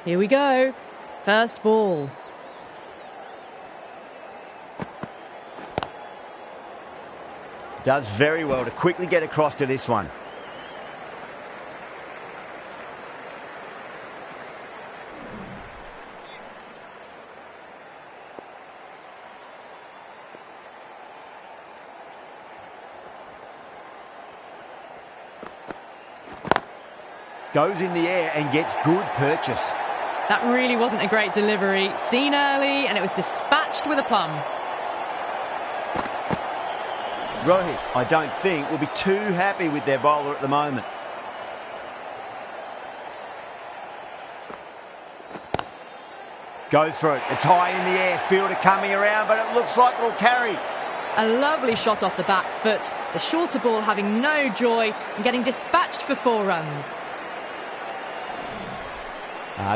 Here we go. First ball. Does very well to quickly get across to this one. Goes in the air and gets good purchase. That really wasn't a great delivery. Seen early, and it was dispatched with a plum. Rohit, I don't think, will be too happy with their bowler at the moment. Goes for it. It's high in the air. Fielder coming around, but it looks like it'll carry. A lovely shot off the back foot. The shorter ball having no joy and getting dispatched for 4 runs.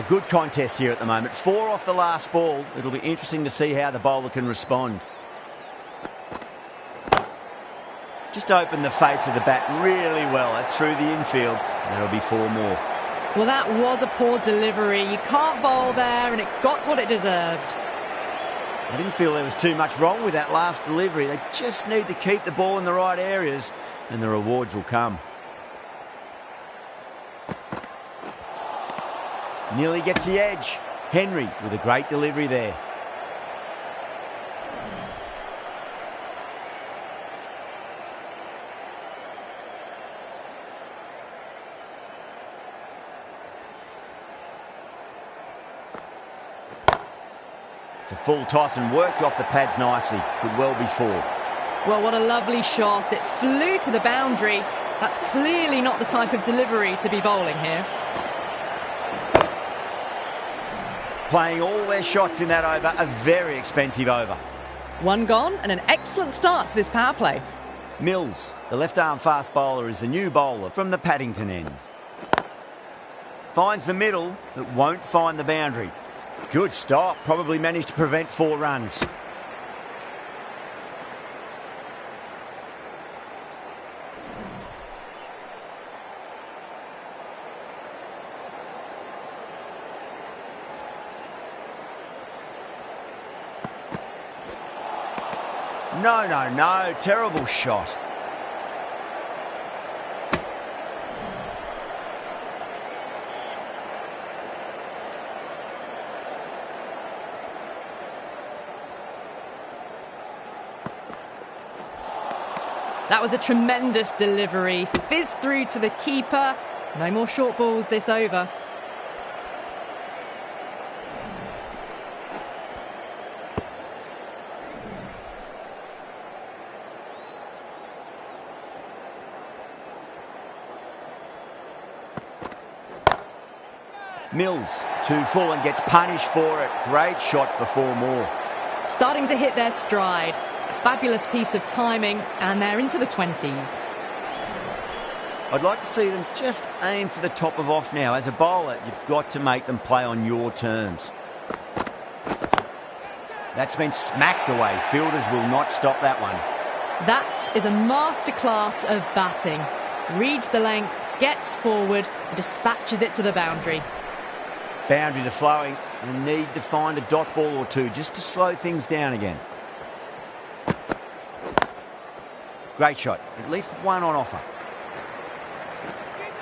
Good contest here at the moment. 4 off the last ball. It'll be interesting to see how the bowler can respond. Just opened the face of the bat really well. That's through the infield. That'll be 4 more. Well, that was a poor delivery. You can't bowl there, and it got what it deserved. I didn't feel there was too much wrong with that last delivery. They just need to keep the ball in the right areas, and the rewards will come. Nearly gets the edge. Henry with a great delivery there. It's a full toss and worked off the pads nicely. Could well be 4. Well, what a lovely shot. It flew to the boundary. That's clearly not the type of delivery to be bowling here. Playing all their shots in that over, a very expensive over. 1 gone and an excellent start to this power play. Mills, the left-arm fast bowler, is the new bowler from the Paddington end. Finds the middle, but won't find the boundary. Good stop, probably managed to prevent 4 runs. No, terrible shot. That was a tremendous delivery. Fizzed through to the keeper. No more short balls this over. Mills, too full and gets punished for it. Great shot for 4 more. Starting to hit their stride. A fabulous piece of timing, and they're into the 20s. I'd like to see them just aim for the top of off now. As a bowler, you've got to make them play on your terms. That's been smacked away. Fielders will not stop that one. That is a masterclass of batting. Reads the length, gets forward, and dispatches it to the boundary. Boundaries are flowing and need to find a dot ball or 2 just to slow things down again. Great shot. At least 1 on offer.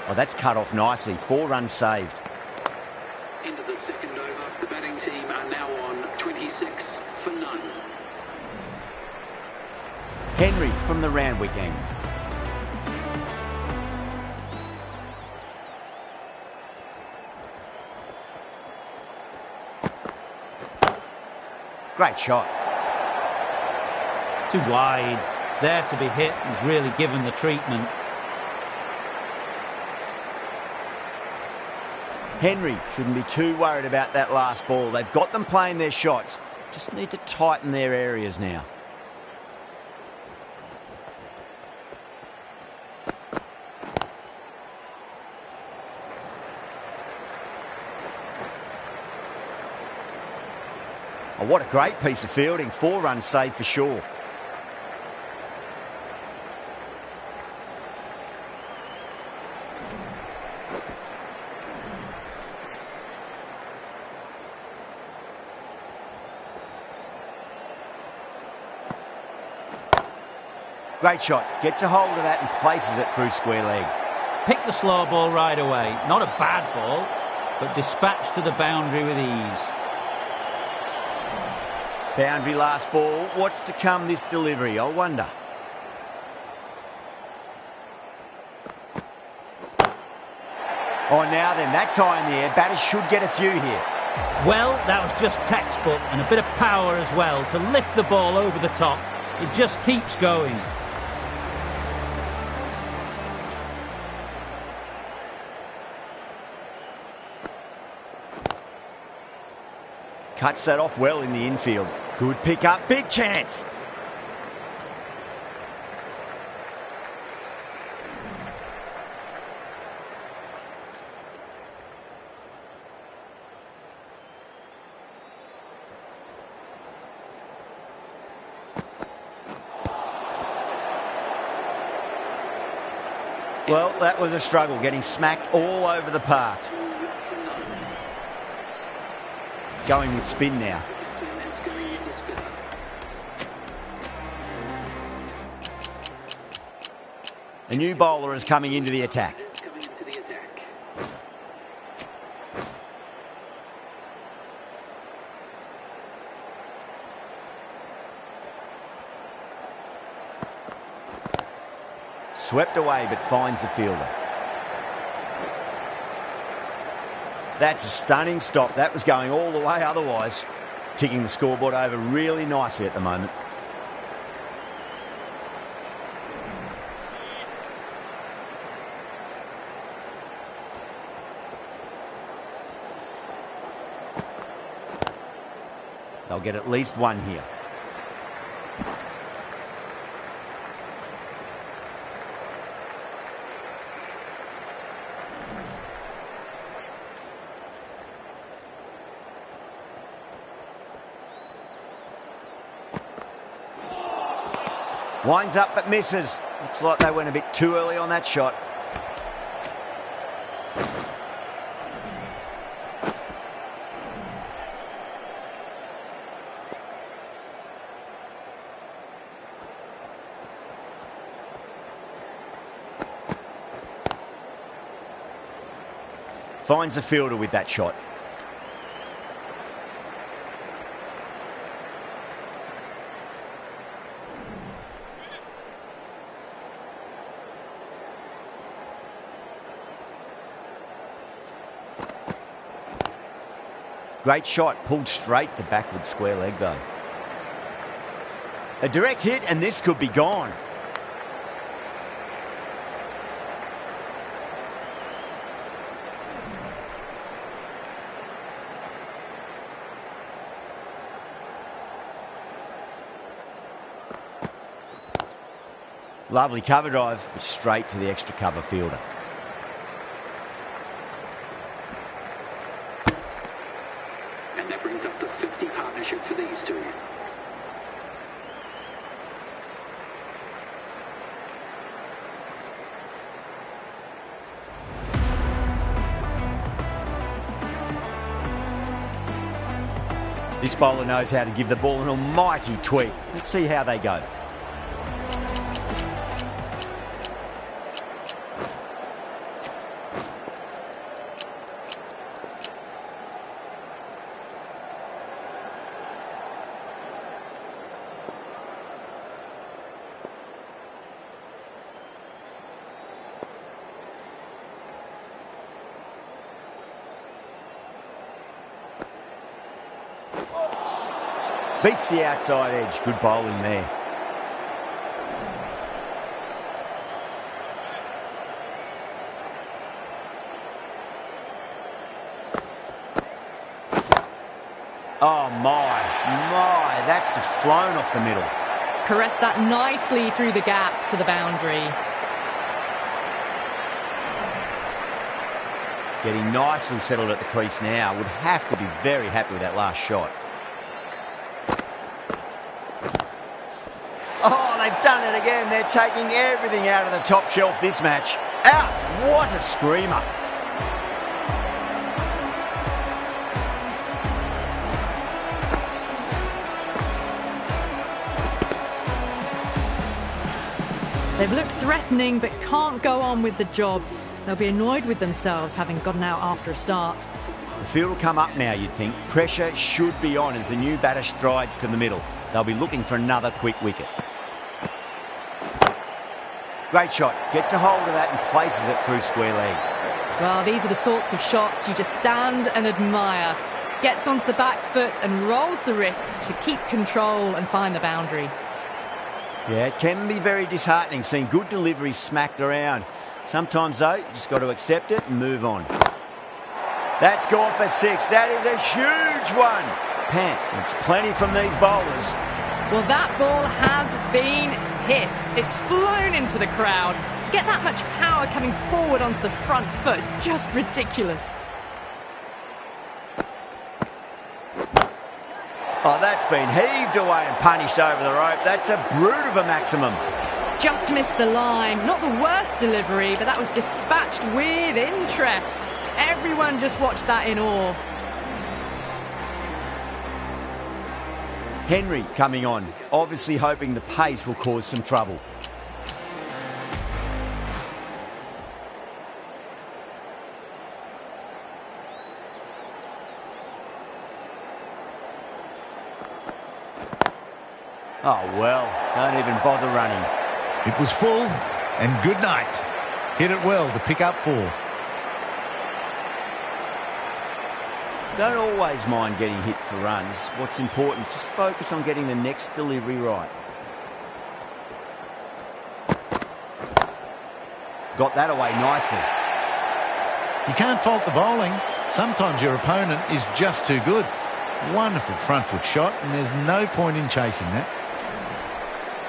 Oh, that's cut off nicely. 4 runs saved. Into the second over. The batting team are now on 26 for none. Henry from the Randwick end. Great shot. Too wide. It's there to be hit. He's really given the treatment. Henry shouldn't be too worried about that last ball. They've got them playing their shots. Just need to tighten their areas now. Oh, what a great piece of fielding. 4 runs saved for sure. Great shot. Gets a hold of that and places it through square leg. Pick the slow ball right away. Not a bad ball, but dispatched to the boundary with ease. Boundary last ball. What's to come this delivery, I wonder? Oh, now then, that's high in the air. Batters should get a few here. Well, that was just textbook and a bit of power as well to lift the ball over the top. It just keeps going. Cuts that off well in the infield. Good pick up, big chance. Well, that was a struggle, getting smacked all over the park. Going with spin now. A new bowler is coming into the attack. Swept away, but finds the fielder. That's a stunning stop. That was going all the way otherwise. Ticking the scoreboard over really nicely at the moment. They'll get at least one here. Winds up but misses. Looks like they went a bit too early on that shot. Finds the fielder with that shot. Great shot, pulled straight to backward square leg though. A direct hit and this could be gone. Lovely cover drive, but straight to the extra cover fielder. And that brings up the 50 partnership for these two. This bowler knows how to give the ball an almighty tweak. Let's see how they go. Beats the outside edge. Good bowling there. Oh my, that's just flown off the middle. Caressed that nicely through the gap to the boundary. Getting nicely settled at the crease now. Would have to be very happy with that last shot. Oh, they've done it again. They're taking everything out of the top shelf this match. Out! What a screamer. They've looked threatening but can't go on with the job. They'll be annoyed with themselves having gotten out after a start. The field will come up now, you'd think. Pressure should be on as the new batter strides to the middle. They'll be looking for another quick wicket. Great shot. Gets a hold of that and places it through square leg. Well, these are the sorts of shots you just stand and admire. Gets onto the back foot and rolls the wrists to keep control and find the boundary. Yeah, it can be very disheartening seeing good deliveries smacked around. Sometimes, though, you just got to accept it and move on. That's gone for 6. That is a huge one. Pant, it's plenty from these bowlers. Well, that ball has been hit. It's flown into the crowd. To get that much power coming forward onto the front foot is just ridiculous. Oh, that's been heaved away and punished over the rope. That's a brute of a maximum. Just missed the line. Not the worst delivery, but that was dispatched with interest. Everyone just watched that in awe. Henry coming on, obviously hoping the pace will cause some trouble. Oh, well, don't even bother running. It was full, and good night. Hit it well to pick up 4. Don't always mind getting hit for runs. What's important is just focus on getting the next delivery right. Got that away nicely. You can't fault the bowling. Sometimes your opponent is just too good. Wonderful front foot shot, and there's no point in chasing that.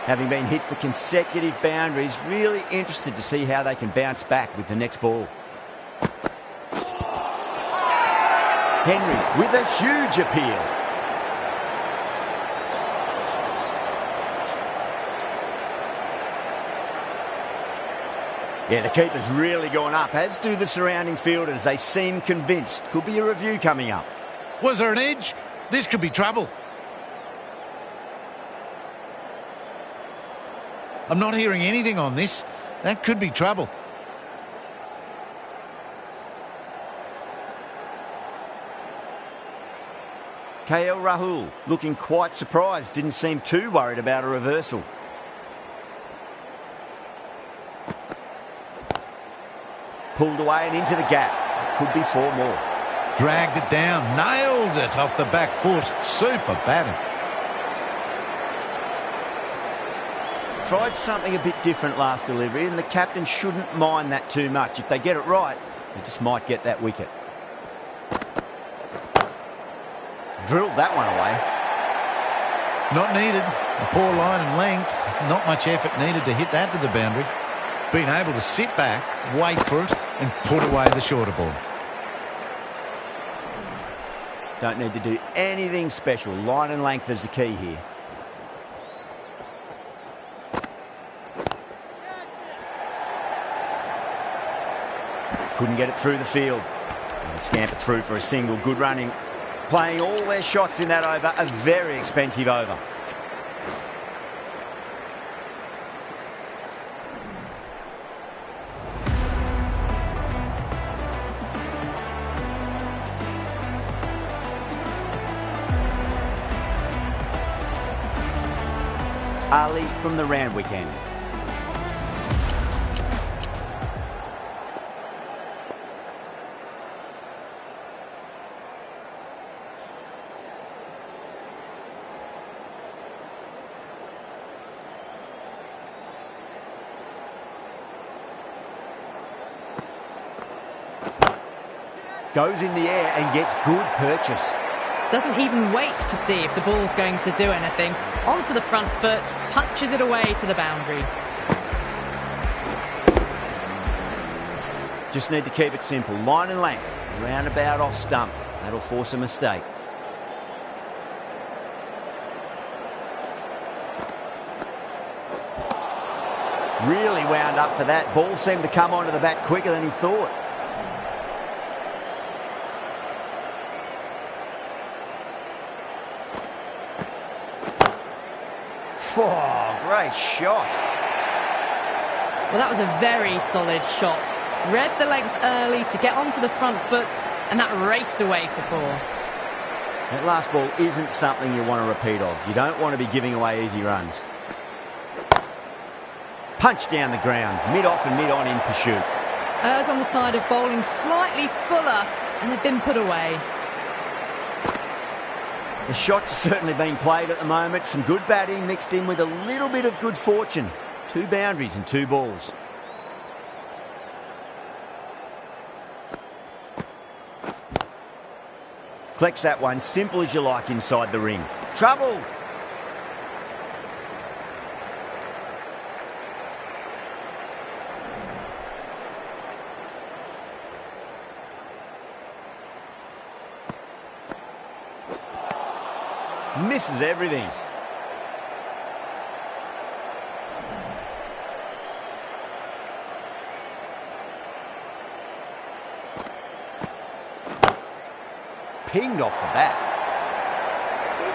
Having been hit for consecutive boundaries, really interested to see how they can bounce back with the next ball. Henry with a huge appeal. Yeah, the keeper's really gone up, as do the surrounding fielders. They seem convinced. Could be a review coming up. Was there an edge? This could be trouble. I'm not hearing anything on this. That could be trouble. KL Rahul looking quite surprised. Didn't seem too worried about a reversal. Pulled away and into the gap. Could be 4 more. Dragged it down. Nailed it off the back foot. Super batting. Tried something a bit different last delivery, and the captain shouldn't mind that too much. If they get it right, they just might get that wicket. Drilled that one away. Not needed. A poor line and length. Not much effort needed to hit that to the boundary. Being able to sit back, wait for it, and put away the shorter ball. Don't need to do anything special. Line and length is the key here. Couldn't get it through the field. And scamper through for a single. Good running. Playing all their shots in that over. A very expensive over. Ali from the Randwick end. Goes in the air and gets good purchase. Doesn't even wait to see if the ball's going to do anything. Onto the front foot, punches it away to the boundary. Just need to keep it simple. Line and length. Roundabout off stump. That'll force a mistake. Really wound up for that. Ball seemed to come onto the bat quicker than he thought. Oh, great shot. Well, that was a very solid shot. Read the length early to get onto the front foot, and that raced away for 4. That last ball isn't something you want to repeat of. You don't want to be giving away easy runs. Punch down the ground, mid-off and mid-on in pursuit. Ers on the side of bowling slightly fuller, and they've been put away. The shot's certainly being played at the moment. Some good batting mixed in with a little bit of good fortune. 2 boundaries and 2 balls. Collects that one, simple as you like inside the ring. Trouble! Misses everything. Pinged off the bat.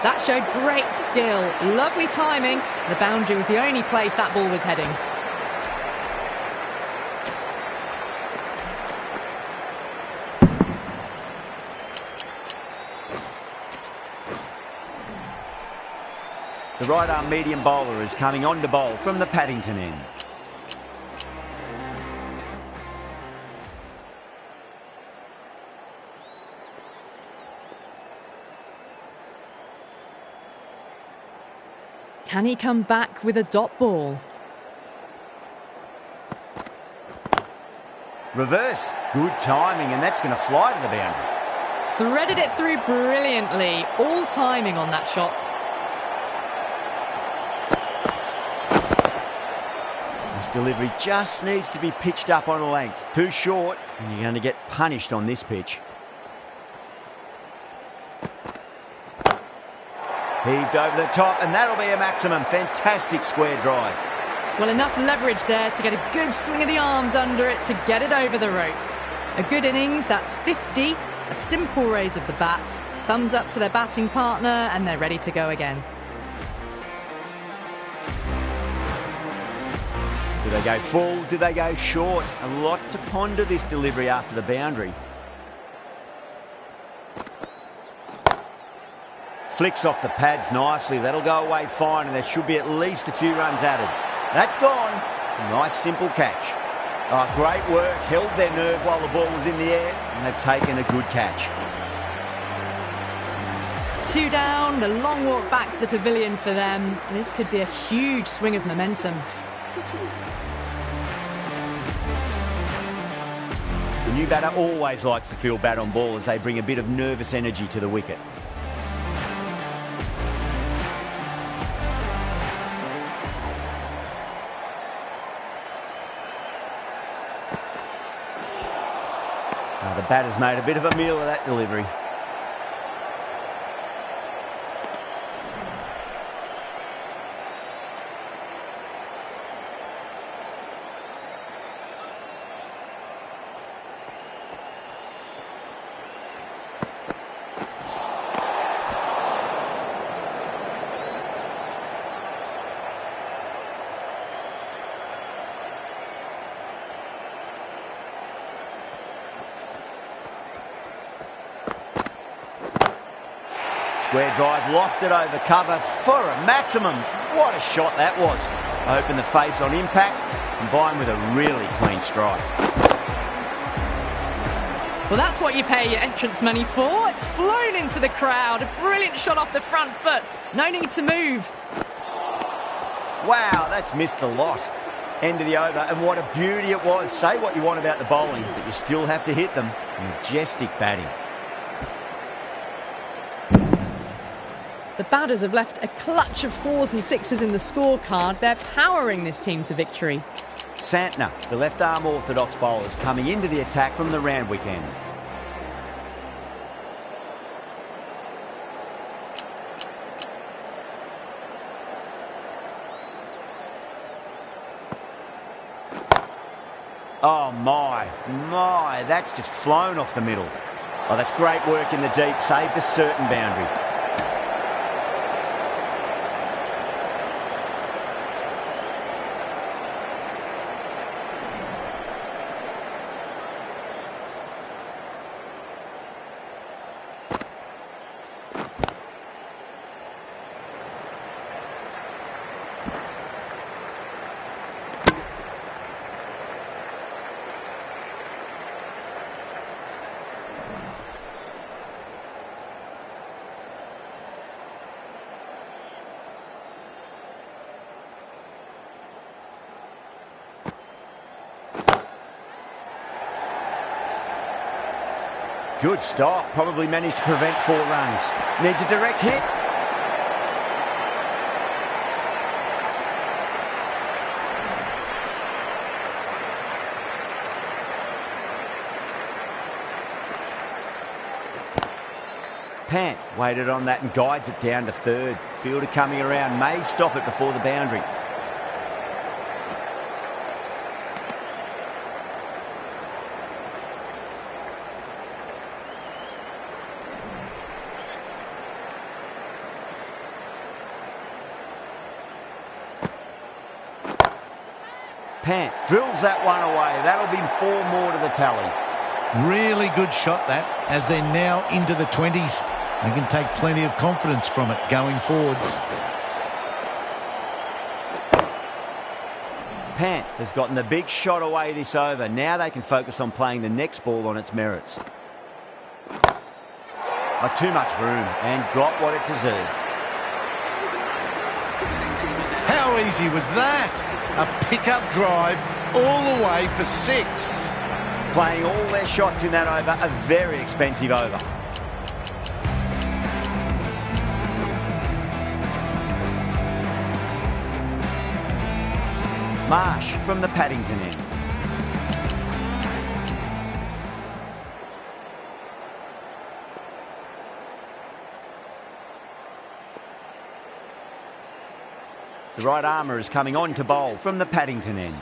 That showed great skill, lovely timing. The boundary was the only place that ball was heading. The right-arm medium bowler is coming on to bowl from the Paddington end. Can he come back with a dot ball? Reverse. Good timing, and that's going to fly to the boundary. Threaded it through brilliantly. All timing on that shot. This delivery just needs to be pitched up on a length. Too short, and you're going to get punished on this pitch. Heaved over the top, and that'll be a maximum. Fantastic square drive. Well, enough leverage there to get a good swing of the arms under it to get it over the rope. A good innings, that's 50. A simple raise of the bats. Thumbs up to their batting partner, and they're ready to go again. Do they go full? Do they go short? A lot to ponder this delivery after the boundary. Flicks off the pads nicely. That'll go away fine, and there should be at least a few runs added. That's gone. Nice, simple catch. Oh, great work. Held their nerve while the ball was in the air, and they've taken a good catch. 2 down, the long walk back to the pavilion for them. This could be a huge swing of momentum. The new batter always likes to feel bat on ball as they bring a bit of nervous energy to the wicket. Now the batter's made a bit of a meal of that delivery. Square drive, lofted over cover for a maximum. What a shot that was. Open the face on impact, combined with a really clean strike. Well, that's what you pay your entrance money for. It's flown into the crowd. A brilliant shot off the front foot. No need to move. Wow, that's missed the lot. End of the over, and what a beauty it was. Say what you want about the bowling, but you still have to hit them. Majestic batting. The batters have left a clutch of 4s and 6s in the scorecard. They're powering this team to victory. Santner, the left-arm orthodox bowler, is coming into the attack from the Randwick end. Oh, my, that's just flown off the middle. Oh, that's great work in the deep, saved a certain boundary. Good stop. Probably managed to prevent 4 runs. Needs a direct hit. Pant waited on that and guides it down to third. Fielder coming around, may stop it before the boundary. Pant drills that one away. That'll be 4 more to the tally. Really good shot that, as they're now into the 20s. They can take plenty of confidence from it going forwards. Pant has gotten the big shot away this over. Now they can focus on playing the next ball on its merits. Not too much room and got what it deserved. How easy was that? A pickup drive all the way for 6. Playing all their shots in that over, a very expensive over. Marsh from the Paddington end. The right armour is coming on to bowl from the Paddington end.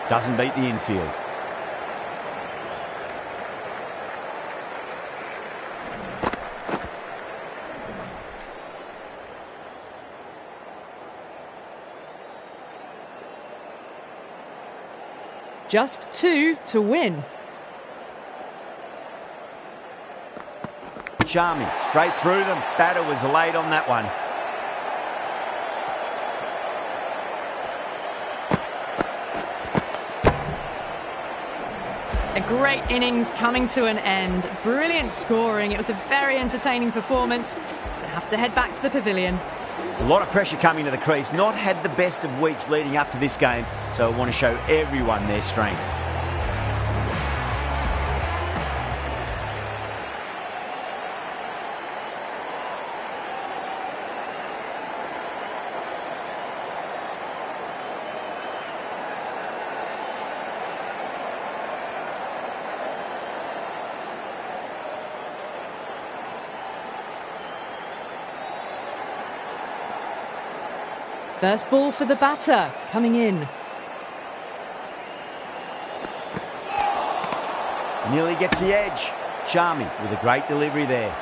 Doesn't beat the infield. Just 2 to win. Charming, straight through them. Batter was late on that one. A great innings coming to an end. Brilliant scoring. It was a very entertaining performance. They have to head back to the pavilion. A lot of pressure coming to the crease. Not had the best of weeks leading up to this game, so I want to show everyone their strength. First ball for the batter, coming in. Nearly gets the edge. Charming with a great delivery there.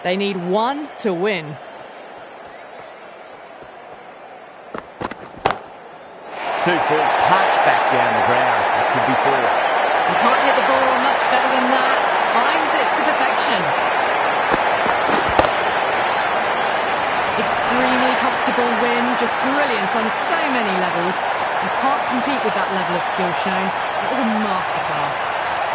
They need 1 to win. 2 full punch back down the ground. That could be 4. You can't hit the ball much better than that. Timed it to perfection. Extremely comfortable win. Just brilliant on so many levels. You can't compete with that level of skill shown. It was a masterclass.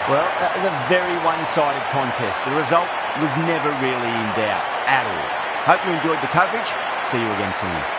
Well, that was a very one-sided contest. The result was never really in doubt at all. Hope you enjoyed the coverage. See you again soon.